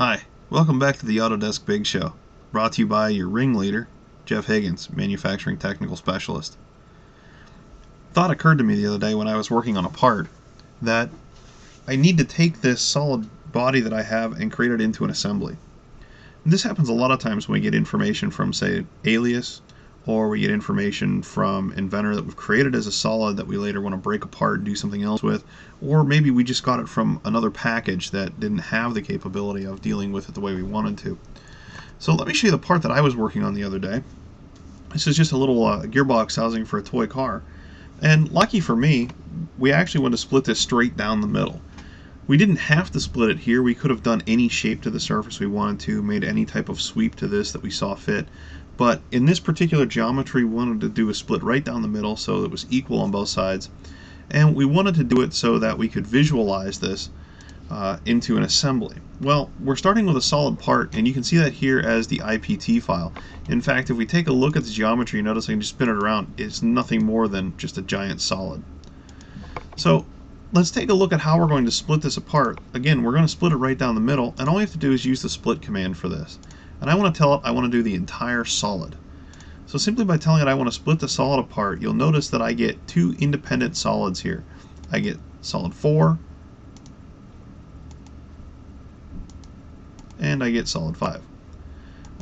Hi, welcome back to the Autodesk Big Show, brought to you by your ringleader, Jeff Higgins, Manufacturing Technical Specialist. Thought occurred to me the other day when I was working on a part that I need to take this solid body that I have and create it into an assembly. And this happens a lot of times when we get information from, say, Alias, or we get information from Inventor that we've created as a solid that we later want to break apart and do something else with, or maybe we just got it from another package that didn't have the capability of dealing with it the way we wanted to. So let me show you the part that I was working on the other day. This is just a little gearbox housing for a toy car, and lucky for me, we actually want to split this straight down the middle. We didn't have to split it here. We could have done any shape to the surface we wanted to, made any type of sweep to this that we saw fit. But in this particular geometry, we wanted to do a split right down the middle so it was equal on both sides. And we wanted to do it so that we could visualize this into an assembly. Well, we're starting with a solid part, and you can see that here as the IPT file. In fact, if we take a look at the geometry, you notice I can just spin it around. It's nothing more than just a giant solid. So let's take a look at how we're going to split this apart. Again, we're going to split it right down the middle, and all you have to do is use the split command for this. And I want to tell it I want to do the entire solid. So simply by telling it I want to split the solid apart, you'll notice that I get two independent solids here. I get solid 4, and I get solid 5.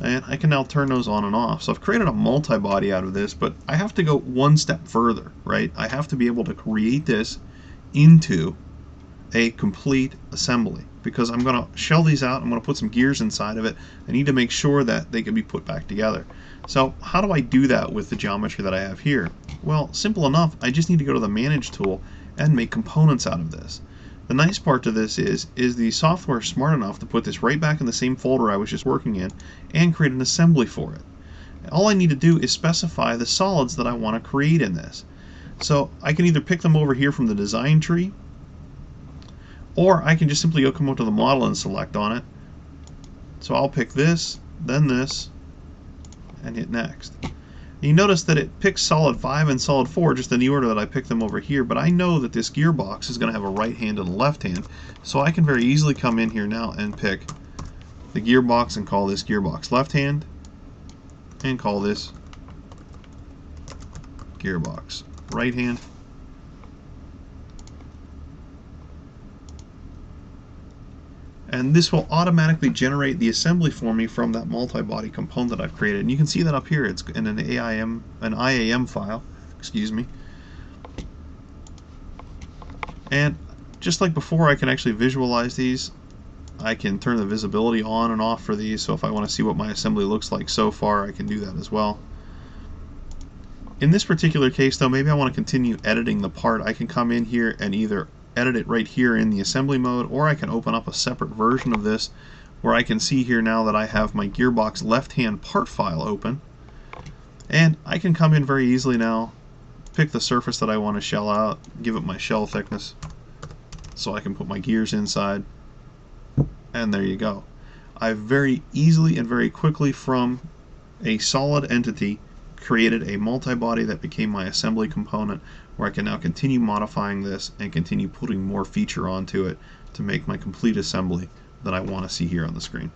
And I can now turn those on and off. So I've created a multi-body out of this, but I have to go one step further, right? I have to be able to create this into a complete assembly, because I'm going to shell these out. I'm going to put some gears inside of it. I need to make sure that they can be put back together. So how do I do that with the geometry that I have here? Well, simple enough. I just need to go to the Manage tool and make components out of this. The nice part to this is the software smart enough to put this right back in the same folder I was just working in and create an assembly for it. All I need to do is specify the solids that I want to create in this. So I can either pick them over here from the design tree, or I can just simply go come up to the model and select on it. So I'll pick this, then this, and hit next. And you notice that it picks solid 5 and solid 4 just in the order that I picked them over here, but I know that this gearbox is going to have a right hand and a left hand, so I can very easily come in here now and pick the gearbox and call this gearbox left hand, and call this gearbox right hand. And this will automatically generate the assembly for me from that multi-body component that I've created. And you can see that up here. It's in an IAM file, excuse me. And just like before, I can actually visualize these. I can turn the visibility on and off for these, so if I want to see what my assembly looks like so far, I can do that as well. In this particular case, though, maybe I want to continue editing the part. I can come in here and either edit it right here in the assembly mode, or I can open up a separate version of this where I can see here now that I have my gearbox left hand part file open, and I can come in very easily now, pick the surface that I want to shell out, give it my shell thickness so I can put my gears inside, and there you go. I've very easily and very quickly from a solid entity created a multi-body that became my assembly component, where I can now continue modifying this and continue putting more feature onto it to make my complete assembly that I want to see here on the screen.